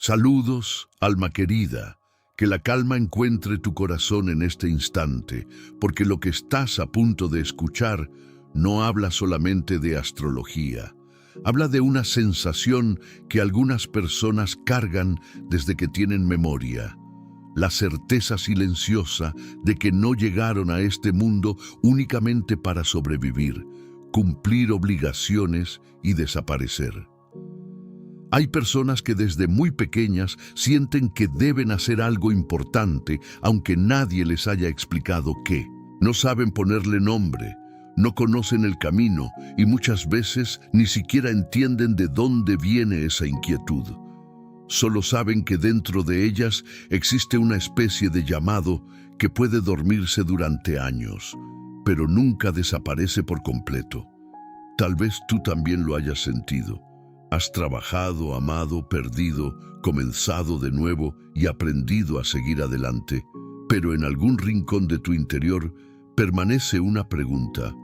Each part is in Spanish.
Saludos, alma querida, que la calma encuentre tu corazón en este instante, porque lo que estás a punto de escuchar no habla solamente de astrología. Habla de una sensación que algunas personas cargan desde que tienen memoria. La certeza silenciosa de que no llegaron a este mundo únicamente para sobrevivir, cumplir obligaciones y desaparecer. Hay personas que desde muy pequeñas sienten que deben hacer algo importante, aunque nadie les haya explicado qué. No saben ponerle nombre, no conocen el camino y muchas veces ni siquiera entienden de dónde viene esa inquietud. Solo saben que dentro de ellas existe una especie de llamado que puede dormirse durante años, pero nunca desaparece por completo. Tal vez tú también lo hayas sentido. Has trabajado, amado, perdido, comenzado de nuevo y aprendido a seguir adelante, pero en algún rincón de tu interior permanece una pregunta: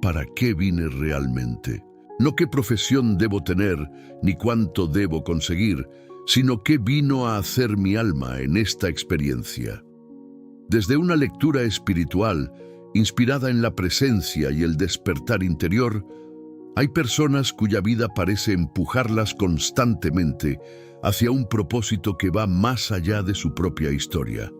¿para qué vine realmente? No qué profesión debo tener, ni cuánto debo conseguir, sino qué vino a hacer mi alma en esta experiencia. Desde una lectura espiritual, inspirada en la presencia y el despertar interior, hay personas cuya vida parece empujarlas constantemente hacia un propósito que va más allá de su propia historia.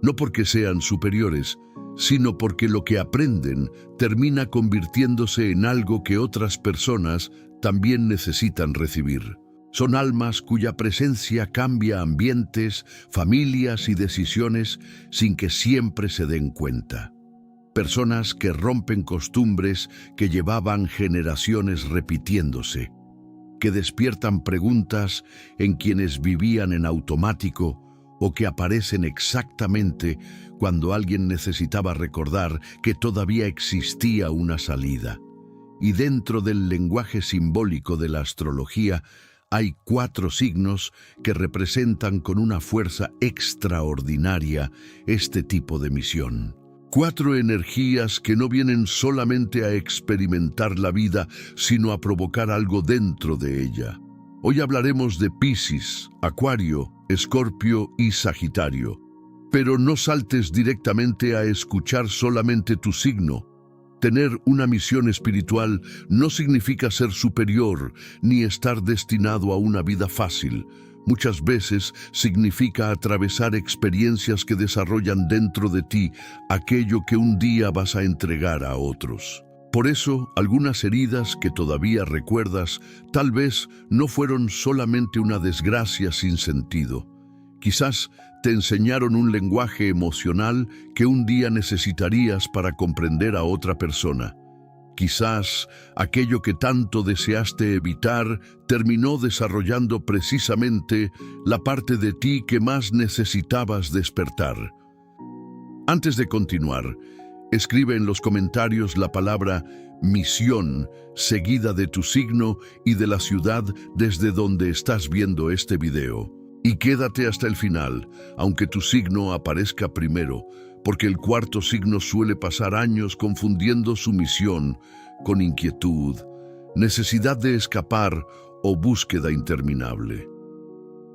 No porque sean superiores, sino porque lo que aprenden termina convirtiéndose en algo que otras personas también necesitan recibir. Son almas cuya presencia cambia ambientes, familias y decisiones sin que siempre se den cuenta. Personas que rompen costumbres que llevaban generaciones repitiéndose, que despiertan preguntas en quienes vivían en automático o que aparecen exactamente cuando alguien necesitaba recordar que todavía existía una salida. Y dentro del lenguaje simbólico de la astrología hay 4 signos que representan con una fuerza extraordinaria este tipo de misión. 4 energías que no vienen solamente a experimentar la vida, sino a provocar algo dentro de ella. Hoy hablaremos de Piscis, Acuario, Escorpio y Sagitario. Pero no saltes directamente a escuchar solamente tu signo. Tener una misión espiritual no significa ser superior ni estar destinado a una vida fácil. Muchas veces significa atravesar experiencias que desarrollan dentro de ti aquello que un día vas a entregar a otros. Por eso, algunas heridas que todavía recuerdas tal vez no fueron solamente una desgracia sin sentido. Quizás te enseñaron un lenguaje emocional que un día necesitarías para comprender a otra persona. Quizás aquello que tanto deseaste evitar terminó desarrollando precisamente la parte de ti que más necesitabas despertar. Antes de continuar, escribe en los comentarios la palabra misión seguida de tu signo y de la ciudad desde donde estás viendo este video. Y quédate hasta el final, aunque tu signo aparezca primero, porque el 4º signo suele pasar años confundiendo su misión con inquietud, necesidad de escapar o búsqueda interminable.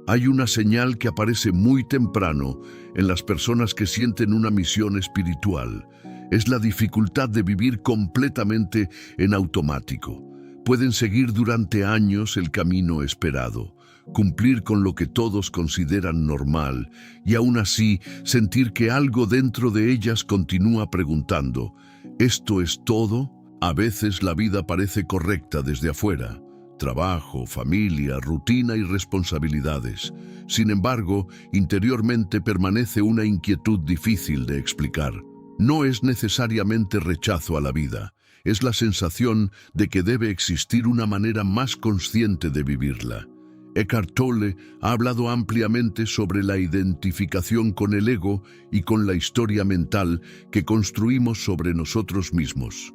Hay una señal que aparece muy temprano en las personas que sienten una misión espiritual. Es la dificultad de vivir completamente en automático. Pueden seguir durante años el camino esperado, cumplir con lo que todos consideran normal y aún así sentir que algo dentro de ellas continúa preguntando: ¿esto es todo? A veces la vida parece correcta desde afuera: trabajo, familia, rutina y responsabilidades. Sin embargo, interiormente permanece una inquietud difícil de explicar. No es necesariamente rechazo a la vida, es la sensación de que debe existir una manera más consciente de vivirla. Eckhart Tolle ha hablado ampliamente sobre la identificación con el ego y con la historia mental que construimos sobre nosotros mismos.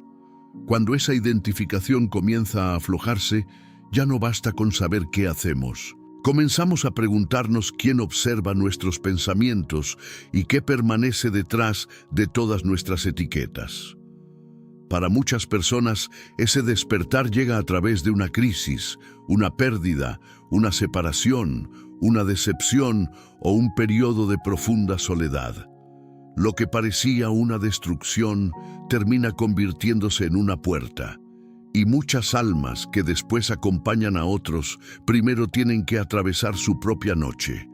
Cuando esa identificación comienza a aflojarse, ya no basta con saber qué hacemos. Comenzamos a preguntarnos quién observa nuestros pensamientos y qué permanece detrás de todas nuestras etiquetas. Para muchas personas, ese despertar llega a través de una crisis, una pérdida, una separación, una decepción o un periodo de profunda soledad. Lo que parecía una destrucción termina convirtiéndose en una puerta. Y muchas almas que después acompañan a otros, primero tienen que atravesar su propia noche.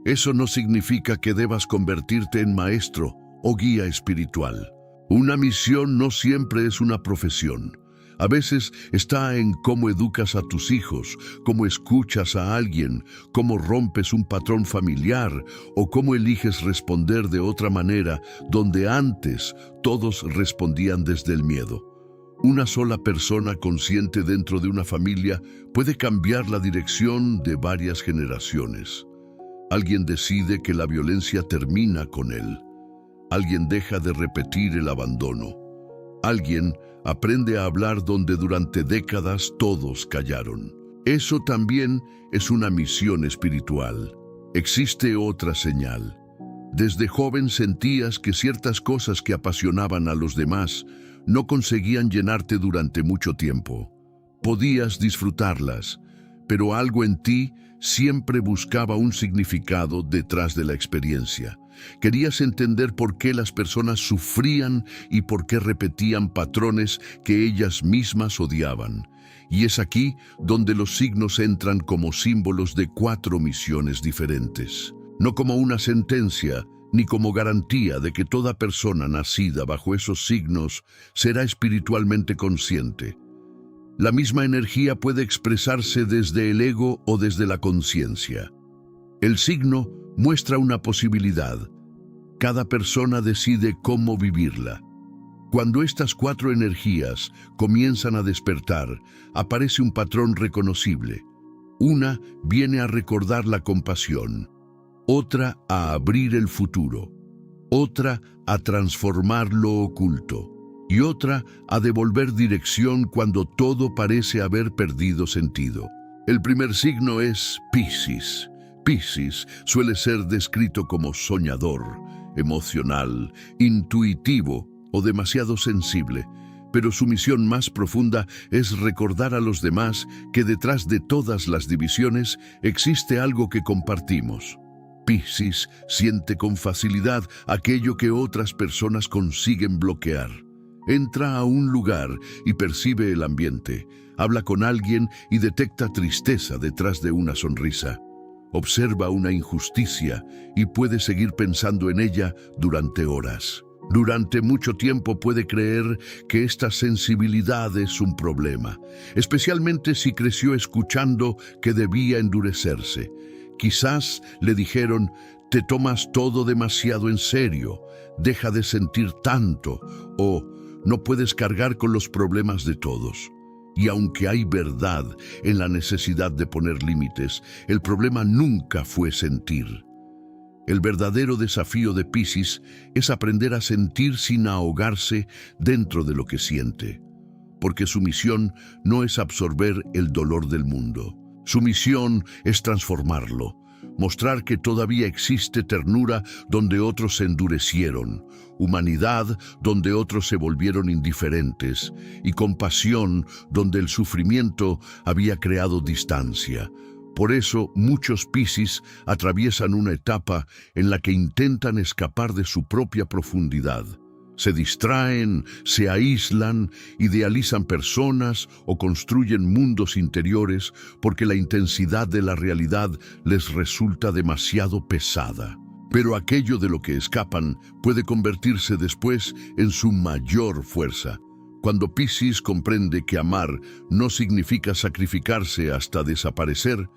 Eso no significa que debas convertirte en maestro o guía espiritual. Una misión no siempre es una profesión. A veces está en cómo educas a tus hijos, cómo escuchas a alguien, cómo rompes un patrón familiar o cómo eliges responder de otra manera donde antes todos respondían desde el miedo. Una sola persona consciente dentro de una familia puede cambiar la dirección de varias generaciones. Alguien decide que la violencia termina con él. Alguien deja de repetir el abandono. Alguien aprende a hablar donde durante décadas todos callaron. Eso también es una misión espiritual. Existe otra señal. Desde joven sentías que ciertas cosas que apasionaban a los demás no conseguían llenarte durante mucho tiempo. Podías disfrutarlas, pero algo en ti siempre buscaba un significado detrás de la experiencia. Querías entender por qué las personas sufrían y por qué repetían patrones que ellas mismas odiaban. Y es aquí donde los signos entran como símbolos de 4 misiones diferentes. No como una sentencia, ni como garantía de que toda persona nacida bajo esos signos será espiritualmente consciente. La misma energía puede expresarse desde el ego o desde la conciencia. El signo muestra una posibilidad. Cada persona decide cómo vivirla. Cuando estas 4 energías comienzan a despertar, aparece un patrón reconocible. Una viene a recordar la compasión, otra a abrir el futuro, otra a transformar lo oculto y otra a devolver dirección cuando todo parece haber perdido sentido. El primer signo es Piscis. Piscis suele ser descrito como soñador, emocional, intuitivo o demasiado sensible, pero su misión más profunda es recordar a los demás que detrás de todas las divisiones existe algo que compartimos. Piscis siente con facilidad aquello que otras personas consiguen bloquear. Entra a un lugar y percibe el ambiente, habla con alguien y detecta tristeza detrás de una sonrisa. Observa una injusticia y puede seguir pensando en ella durante horas. Durante mucho tiempo puede creer que esta sensibilidad es un problema, especialmente si creció escuchando que debía endurecerse. Quizás le dijeron, te tomas todo demasiado en serio, deja de sentir tanto, o no puedes cargar con los problemas de todos. Y aunque hay verdad en la necesidad de poner límites, el problema nunca fue sentir. El verdadero desafío de Piscis es aprender a sentir sin ahogarse dentro de lo que siente, porque su misión no es absorber el dolor del mundo. Su misión es transformarlo, mostrar que todavía existe ternura donde otros se endurecieron, humanidad donde otros se volvieron indiferentes y compasión donde el sufrimiento había creado distancia. Por eso muchos Piscis atraviesan una etapa en la que intentan escapar de su propia profundidad. Se distraen, se aíslan, idealizan personas o construyen mundos interiores porque la intensidad de la realidad les resulta demasiado pesada. Pero aquello de lo que escapan puede convertirse después en su mayor fuerza. Cuando Piscis comprende que amar no significa sacrificarse hasta desaparecer,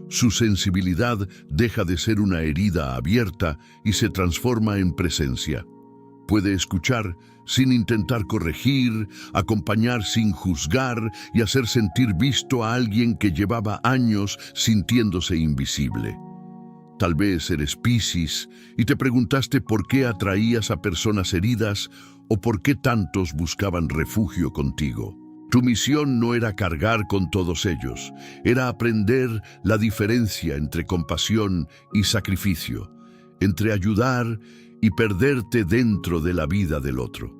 su sensibilidad deja de ser una herida abierta y se transforma en presencia. Puede escuchar sin intentar corregir, acompañar sin juzgar y hacer sentir visto a alguien que llevaba años sintiéndose invisible. Tal vez eres Piscis y te preguntaste por qué atraías a personas heridas o por qué tantos buscaban refugio contigo. Tu misión no era cargar con todos ellos, era aprender la diferencia entre compasión y sacrificio, entre ayudar y perderte dentro de la vida del otro.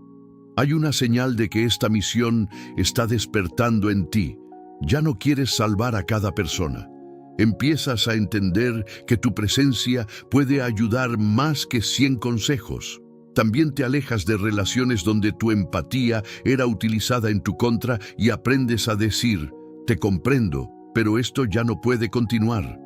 Hay una señal de que esta misión está despertando en ti. Ya no quieres salvar a cada persona. Empiezas a entender que tu presencia puede ayudar más que 100 consejos. También te alejas de relaciones donde tu empatía era utilizada en tu contra y aprendes a decir, te comprendo, pero esto ya no puede continuar.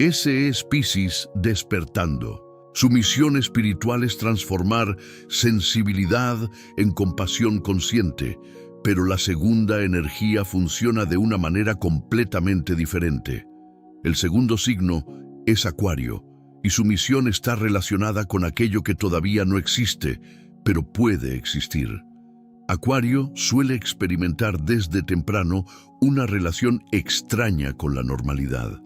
Ese es Piscis despertando. Su misión espiritual es transformar sensibilidad en compasión consciente, pero la segunda energía funciona de una manera completamente diferente. El segundo signo es Acuario, y su misión está relacionada con aquello que todavía no existe, pero puede existir. Acuario suele experimentar desde temprano una relación extraña con la normalidad.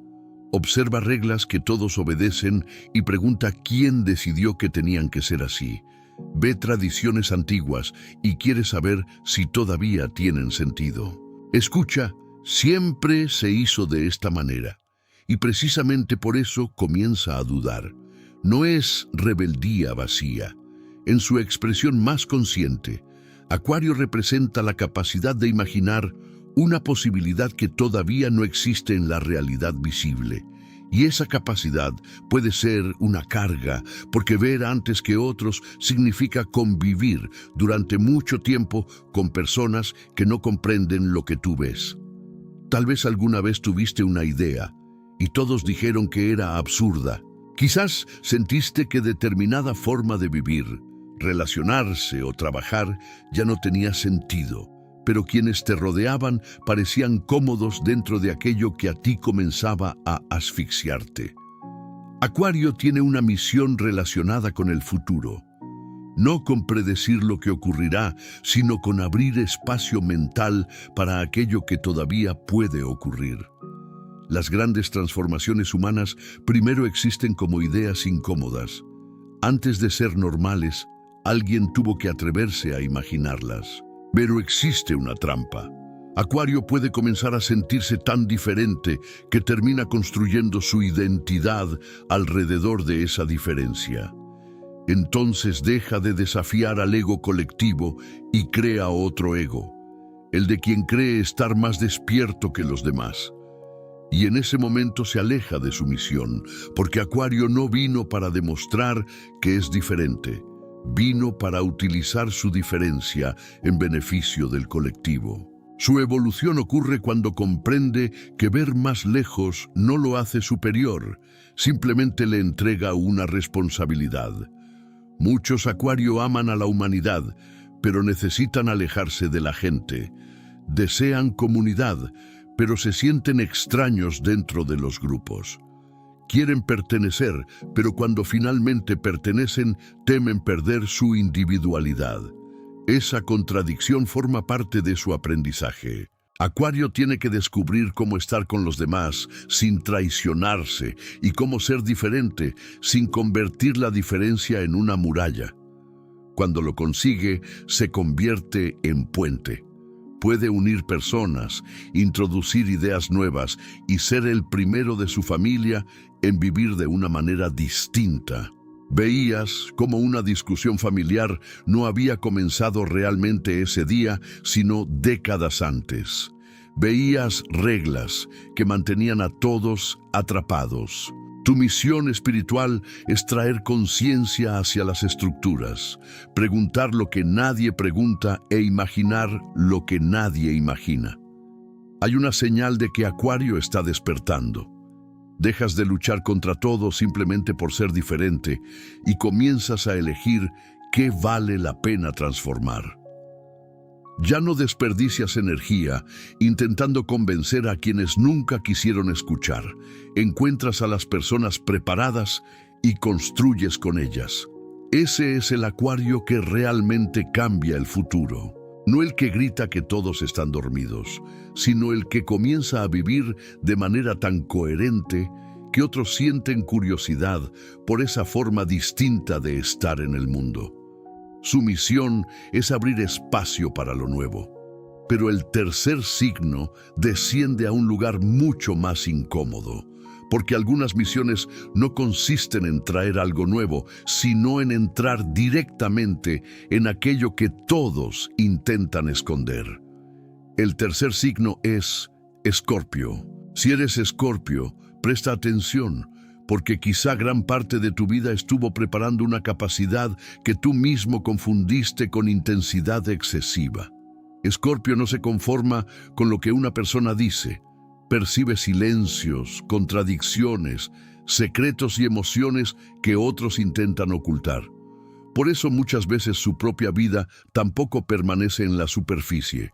Observa reglas que todos obedecen y pregunta quién decidió que tenían que ser así. Ve tradiciones antiguas y quiere saber si todavía tienen sentido. Escucha, siempre se hizo de esta manera. Y precisamente por eso comienza a dudar. No es rebeldía vacía. En su expresión más consciente, Acuario representa la capacidad de imaginar una posibilidad que todavía no existe en la realidad visible. Y esa capacidad puede ser una carga, porque ver antes que otros significa convivir durante mucho tiempo con personas que no comprenden lo que tú ves. Tal vez alguna vez tuviste una idea y todos dijeron que era absurda. Quizás sentiste que determinada forma de vivir, relacionarse o trabajar ya no tenía sentido, pero quienes te rodeaban parecían cómodos dentro de aquello que a ti comenzaba a asfixiarte. Acuario tiene una misión relacionada con el futuro, no con predecir lo que ocurrirá, sino con abrir espacio mental para aquello que todavía puede ocurrir. Las grandes transformaciones humanas primero existen como ideas incómodas. Antes de ser normales, alguien tuvo que atreverse a imaginarlas. Pero existe una trampa. Acuario puede comenzar a sentirse tan diferente que termina construyendo su identidad alrededor de esa diferencia. Entonces deja de desafiar al ego colectivo y crea otro ego, el de quien cree estar más despierto que los demás. Y en ese momento se aleja de su misión, porque Acuario no vino para demostrar que es diferente. Vino para utilizar su diferencia en beneficio del colectivo. Su evolución ocurre cuando comprende que ver más lejos no lo hace superior, simplemente le entrega una responsabilidad. Muchos Acuario aman a la humanidad, pero necesitan alejarse de la gente. Desean comunidad, pero se sienten extraños dentro de los grupos. Quieren pertenecer, pero cuando finalmente pertenecen, temen perder su individualidad. Esa contradicción forma parte de su aprendizaje. Acuario tiene que descubrir cómo estar con los demás sin traicionarse y cómo ser diferente sin convertir la diferencia en una muralla. Cuando lo consigue, se convierte en puente. Puede unir personas, introducir ideas nuevas y ser el primero de su familia en vivir de una manera distinta. Veías cómo una discusión familiar no había comenzado realmente ese día, sino décadas antes. Veías reglas que mantenían a todos atrapados. Tu misión espiritual es traer conciencia hacia las estructuras, preguntar lo que nadie pregunta e imaginar lo que nadie imagina. Hay una señal de que Acuario está despertando. Dejas de luchar contra todo simplemente por ser diferente y comienzas a elegir qué vale la pena transformar. Ya no desperdicias energía intentando convencer a quienes nunca quisieron escuchar. Encuentras a las personas preparadas y construyes con ellas. Ese es el Acuario que realmente cambia el futuro. No el que grita que todos están dormidos, sino el que comienza a vivir de manera tan coherente que otros sienten curiosidad por esa forma distinta de estar en el mundo. Su misión es abrir espacio para lo nuevo. Pero el tercer signo desciende a un lugar mucho más incómodo, porque algunas misiones no consisten en traer algo nuevo, sino en entrar directamente en aquello que todos intentan esconder. El tercer signo es Escorpio. Si eres Escorpio, Presta atención, porque quizá gran parte de tu vida estuvo preparando una capacidad que tú mismo confundiste con intensidad excesiva. Escorpio no se conforma con lo que una persona dice. Percibe silencios, contradicciones, secretos y emociones que otros intentan ocultar. Por eso muchas veces su propia vida tampoco permanece en la superficie.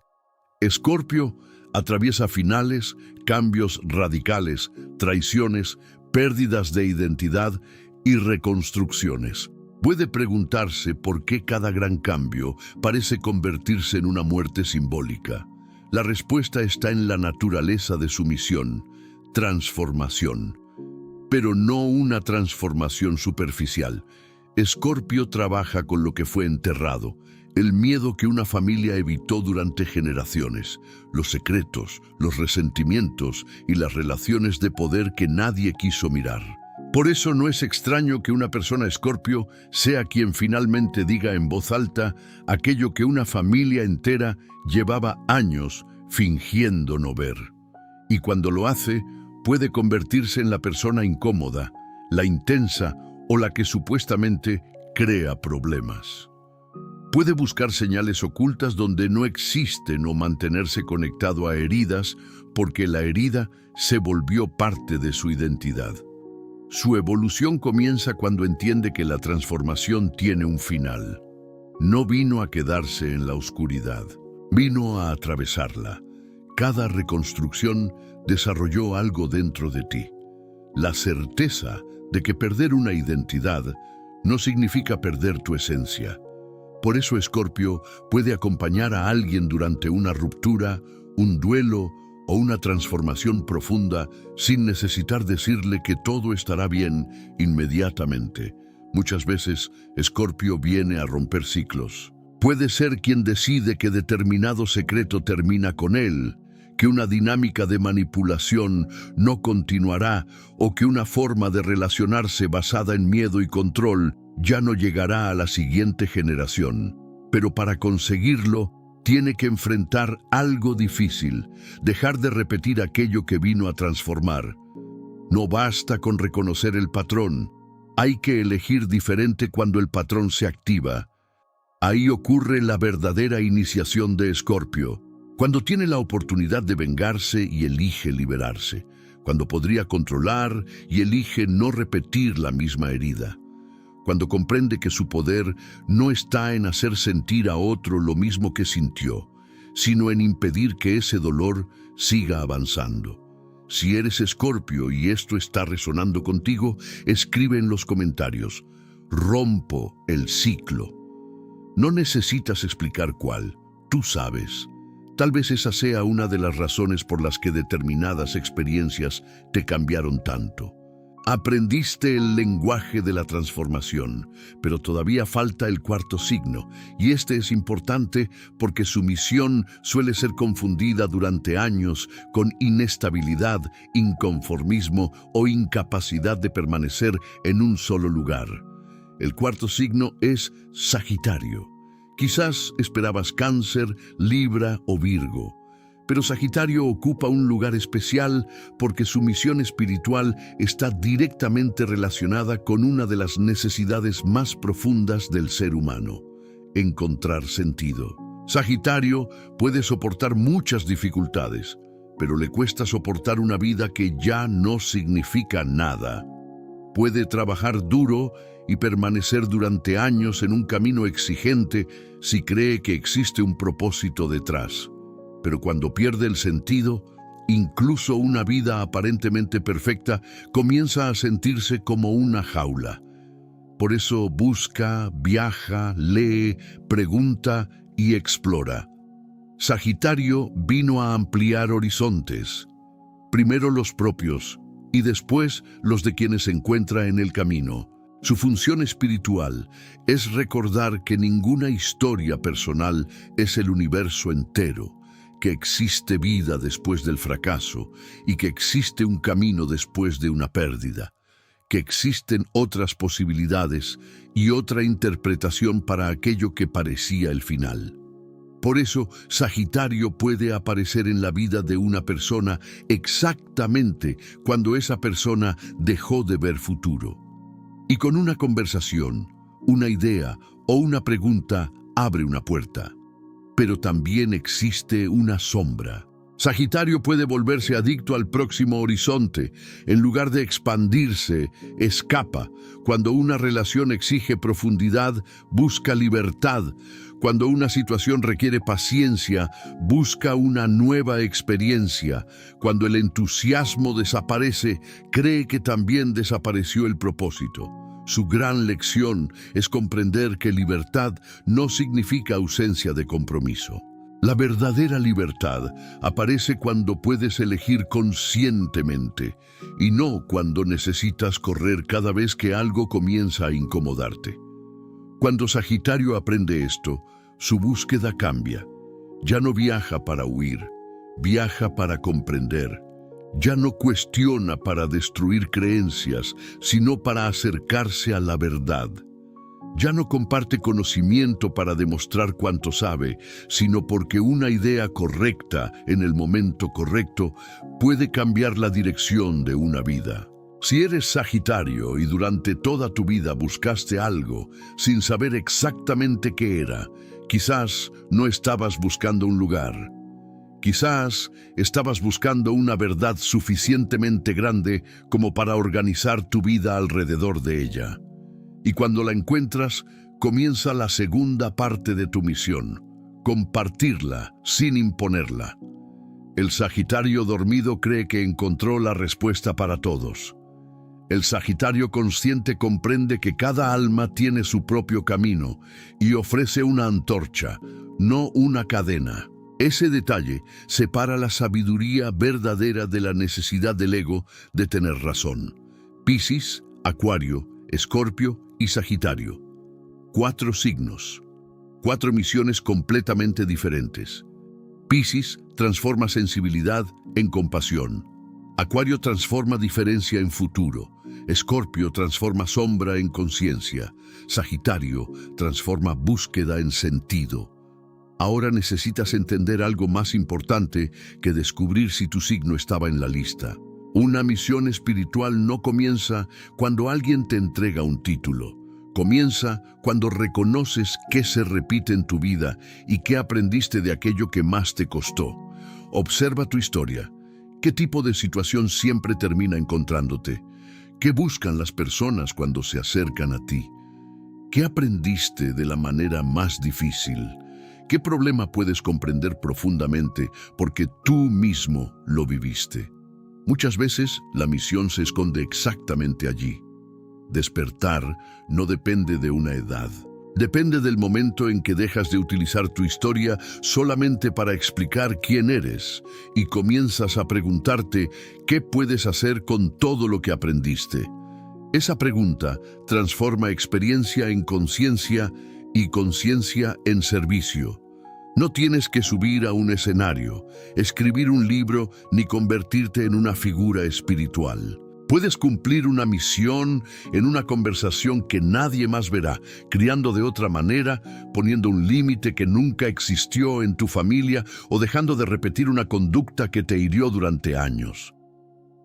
Escorpio atraviesa finales, cambios radicales, traiciones, pérdidas de identidad y reconstrucciones. Puede preguntarse por qué cada gran cambio parece convertirse en una muerte simbólica. La respuesta está en la naturaleza de su misión, transformación. Pero no una transformación superficial. Escorpio trabaja con lo que fue enterrado, el miedo que una familia evitó durante generaciones, los secretos, los resentimientos y las relaciones de poder que nadie quiso mirar. Por eso no es extraño que una persona Escorpio sea quien finalmente diga en voz alta aquello que una familia entera llevaba años fingiendo no ver. Y cuando lo hace, puede convertirse en la persona incómoda, la intensa o la que supuestamente crea problemas. Puede buscar señales ocultas donde no existen o mantenerse conectado a heridas porque la herida se volvió parte de su identidad. Su evolución comienza cuando entiende que la transformación tiene un final. No vino a quedarse en la oscuridad, vino a atravesarla. Cada reconstrucción desarrolló algo dentro de ti. La certeza de que perder una identidad no significa perder tu esencia. Por eso Escorpio puede acompañar a alguien durante una ruptura, un duelo o una transformación profunda sin necesitar decirle que todo estará bien inmediatamente. Muchas veces Escorpio viene a romper ciclos. Puede ser quien decide que determinado secreto termina con él, que una dinámica de manipulación no continuará o que una forma de relacionarse basada en miedo y control ya no llegará a la siguiente generación. Pero para conseguirlo, tiene que enfrentar algo difícil, dejar de repetir aquello que vino a transformar. No basta con reconocer el patrón, hay que elegir diferente cuando el patrón se activa. Ahí ocurre la verdadera iniciación de Escorpio, cuando tiene la oportunidad de vengarse y elige liberarse, cuando podría controlar y elige no repetir la misma herida, cuando comprende que su poder no está en hacer sentir a otro lo mismo que sintió, sino en impedir que ese dolor siga avanzando. Si eres Escorpio y esto está resonando contigo, escribe en los comentarios: rompo el ciclo. No necesitas explicar cuál, tú sabes. Tal vez esa sea una de las razones por las que determinadas experiencias te cambiaron tanto. Aprendiste el lenguaje de la transformación, pero todavía falta el cuarto signo, y este es importante porque su misión suele ser confundida durante años con inestabilidad, inconformismo o incapacidad de permanecer en un solo lugar. El cuarto signo es Sagitario. Quizás esperabas Cáncer, Libra o Virgo, pero Sagitario ocupa un lugar especial porque su misión espiritual está directamente relacionada con una de las necesidades más profundas del ser humano: encontrar sentido. Sagitario puede soportar muchas dificultades, pero le cuesta soportar una vida que ya no significa nada. Puede trabajar duro y permanecer durante años en un camino exigente si cree que existe un propósito detrás. Pero cuando pierde el sentido, incluso una vida aparentemente perfecta comienza a sentirse como una jaula. Por eso busca, viaja, lee, pregunta y explora. Sagitario vino a ampliar horizontes, primero los propios y después los de quienes se encuentra en el camino. Su función espiritual es recordar que ninguna historia personal es el universo entero, que existe vida después del fracaso y que existe un camino después de una pérdida, que existen otras posibilidades y otra interpretación para aquello que parecía el final. Por eso, Sagitario puede aparecer en la vida de una persona exactamente cuando esa persona dejó de ver futuro. Y con una conversación, una idea o una pregunta abre una puerta. Pero también existe una sombra. Sagitario puede volverse adicto al próximo horizonte. En lugar de expandirse, escapa. Cuando una relación exige profundidad, busca libertad. Cuando una situación requiere paciencia, busca una nueva experiencia. Cuando el entusiasmo desaparece, cree que también desapareció el propósito. Su gran lección es comprender que libertad no significa ausencia de compromiso. La verdadera libertad aparece cuando puedes elegir conscientemente y no cuando necesitas correr cada vez que algo comienza a incomodarte. Cuando Sagitario aprende esto, su búsqueda cambia. Ya no viaja para huir, viaja para comprender. Ya no cuestiona para destruir creencias, sino para acercarse a la verdad. Ya no comparte conocimiento para demostrar cuánto sabe, sino porque una idea correcta en el momento correcto puede cambiar la dirección de una vida. Si eres Sagitario y durante toda tu vida buscaste algo sin saber exactamente qué era, quizás no estabas buscando un lugar. Quizás estabas buscando una verdad suficientemente grande como para organizar tu vida alrededor de ella. Y cuando la encuentras, comienza la segunda parte de tu misión: compartirla sin imponerla. El Sagitario dormido cree que encontró la respuesta para todos. El Sagitario consciente comprende que cada alma tiene su propio camino y ofrece una antorcha, no una cadena. Ese detalle separa la sabiduría verdadera de la necesidad del ego de tener razón. Piscis, Acuario, Escorpio y Sagitario. 4 signos. 4 misiones completamente diferentes. Piscis transforma sensibilidad en compasión. Acuario transforma diferencia en futuro. Escorpio transforma sombra en conciencia. Sagitario transforma búsqueda en sentido. Ahora necesitas entender algo más importante que descubrir si tu signo estaba en la lista. Una misión espiritual no comienza cuando alguien te entrega un título. Comienza cuando reconoces qué se repite en tu vida y qué aprendiste de aquello que más te costó. Observa tu historia. ¿Qué tipo de situación siempre termina encontrándote? ¿Qué buscan las personas cuando se acercan a ti? ¿Qué aprendiste de la manera más difícil? ¿Qué problema puedes comprender profundamente porque tú mismo lo viviste? Muchas veces la misión se esconde exactamente allí. Despertar no depende de una edad. Depende del momento en que dejas de utilizar tu historia solamente para explicar quién eres y comienzas a preguntarte qué puedes hacer con todo lo que aprendiste. Esa pregunta transforma experiencia en conciencia y conciencia en servicio. No tienes que subir a un escenario, escribir un libro ni convertirte en una figura espiritual. Puedes cumplir una misión en una conversación que nadie más verá, criando de otra manera, poniendo un límite que nunca existió en tu familia o dejando de repetir una conducta que te hirió durante años.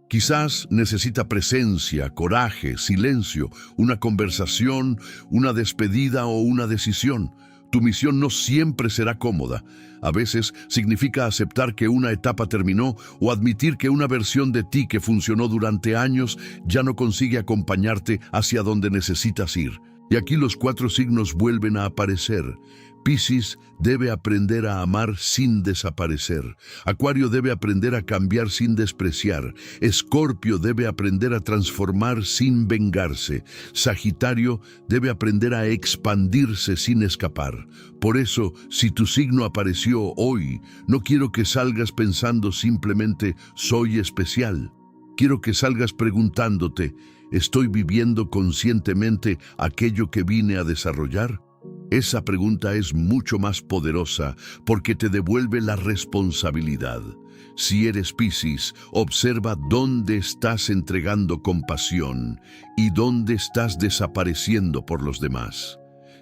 Quizás necesita presencia, coraje, silencio, una conversación, una despedida o una decisión. Tu misión no siempre será cómoda. A veces significa aceptar que una etapa terminó o admitir que una versión de ti que funcionó durante años ya no consigue acompañarte hacia donde necesitas ir. Y aquí los 4 signos vuelven a aparecer. Piscis debe aprender a amar sin desaparecer. Acuario debe aprender a cambiar sin despreciar. Escorpio debe aprender a transformar sin vengarse. Sagitario debe aprender a expandirse sin escapar. Por eso, si tu signo apareció hoy, no quiero que salgas pensando simplemente «soy especial». Quiero que salgas preguntándote ¿estoy viviendo conscientemente aquello que vine a desarrollar? Esa pregunta es mucho más poderosa porque te devuelve la responsabilidad. Si eres Piscis, observa dónde estás entregando compasión y dónde estás desapareciendo por los demás.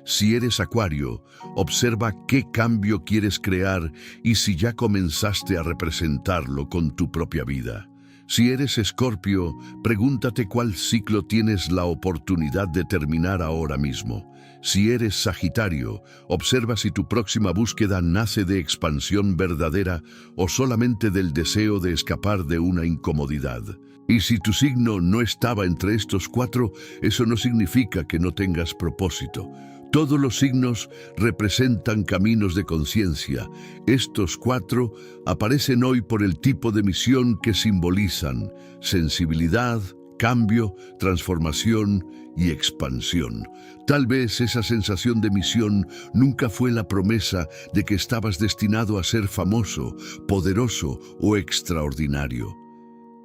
Si eres Acuario, observa qué cambio quieres crear y si ya comenzaste a representarlo con tu propia vida. Si eres Escorpio, pregúntate cuál ciclo tienes la oportunidad de terminar ahora mismo. Si eres Sagitario, observa si tu próxima búsqueda nace de expansión verdadera o solamente del deseo de escapar de una incomodidad. Y si tu signo no estaba entre estos cuatro, eso no significa que no tengas propósito. Todos los signos representan caminos de conciencia. Estos cuatro aparecen hoy por el tipo de misión que simbolizan: sensibilidad, cambio, transformación y expansión. Tal vez esa sensación de misión nunca fue la promesa de que estabas destinado a ser famoso, poderoso o extraordinario.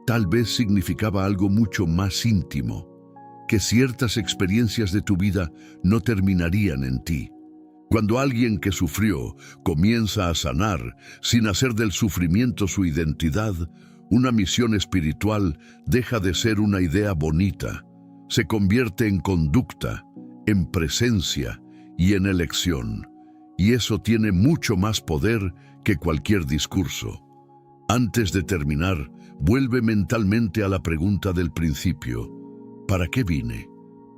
Tal vez significaba algo mucho más íntimo, que ciertas experiencias de tu vida no terminarían en ti. Cuando alguien que sufrió comienza a sanar, sin hacer del sufrimiento su identidad, una misión espiritual deja de ser una idea bonita, se convierte en conducta, en presencia y en elección. Y eso tiene mucho más poder que cualquier discurso. Antes de terminar, vuelve mentalmente a la pregunta del principio: ¿para qué vine?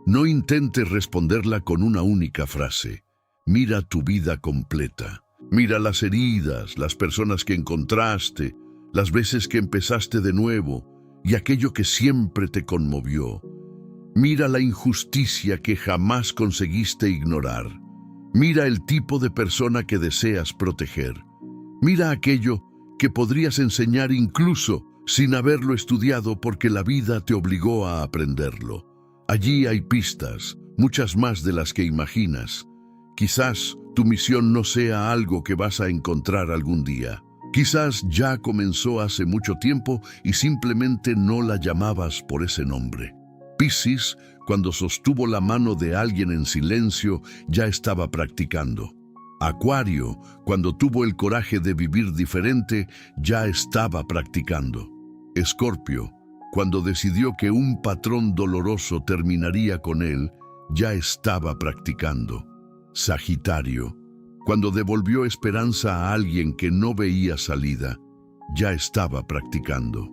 No intentes responderla con una única frase. Mira tu vida completa. Mira las heridas, las personas que encontraste, las veces que empezaste de nuevo y aquello que siempre te conmovió. Mira la injusticia que jamás conseguiste ignorar. Mira el tipo de persona que deseas proteger. Mira aquello que podrías enseñar incluso sin haberlo estudiado porque la vida te obligó a aprenderlo. Allí hay pistas, muchas más de las que imaginas. Quizás tu misión no sea algo que vas a encontrar algún día. Quizás ya comenzó hace mucho tiempo y simplemente no la llamabas por ese nombre. Piscis, cuando sostuvo la mano de alguien en silencio, ya estaba practicando. Acuario, cuando tuvo el coraje de vivir diferente, ya estaba practicando. Escorpio, cuando decidió que un patrón doloroso terminaría con él, ya estaba practicando. Sagitario, cuando devolvió esperanza a alguien que no veía salida, ya estaba practicando.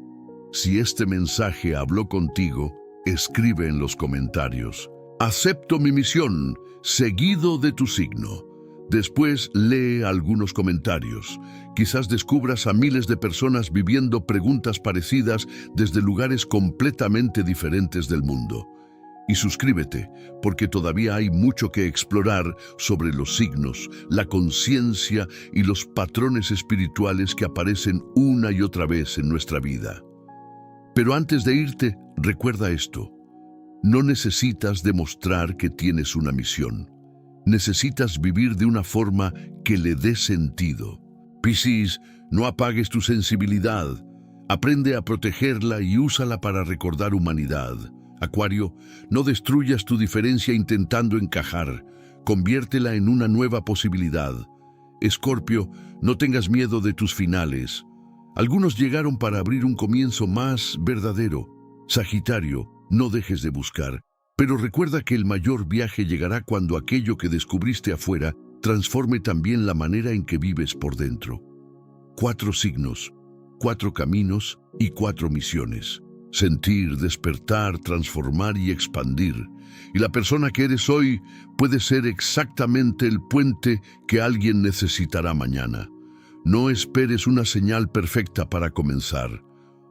Si este mensaje habló contigo, escribe en los comentarios: acepto mi misión, seguido de tu signo. Después lee algunos comentarios. Quizás descubras a miles de personas viviendo preguntas parecidas desde lugares completamente diferentes del mundo. Y suscríbete, porque todavía hay mucho que explorar sobre los signos, la conciencia y los patrones espirituales que aparecen una y otra vez en nuestra vida. Pero antes de irte, recuerda esto: no necesitas demostrar que tienes una misión. Necesitas vivir de una forma que le dé sentido. Piscis, no apagues tu sensibilidad. Aprende a protegerla y úsala para recordar humanidad. Acuario, no destruyas tu diferencia intentando encajar. Conviértela en una nueva posibilidad. Escorpio, no tengas miedo de tus finales. Algunos llegaron para abrir un comienzo más verdadero. Sagitario, no dejes de buscar. Pero recuerda que el mayor viaje llegará cuando aquello que descubriste afuera transforme también la manera en que vives por dentro. 4 signos, 4 caminos y 4 misiones. Sentir, despertar, transformar y expandir. Y la persona que eres hoy puede ser exactamente el puente que alguien necesitará mañana. No esperes una señal perfecta para comenzar.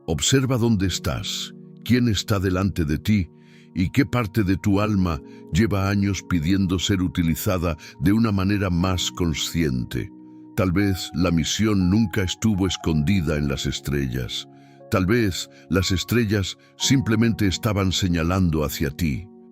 Observa dónde estás, quién está delante de ti y qué parte de tu alma lleva años pidiendo ser utilizada de una manera más consciente. Tal vez la misión nunca estuvo escondida en las estrellas. Tal vez las estrellas simplemente estaban señalando hacia ti.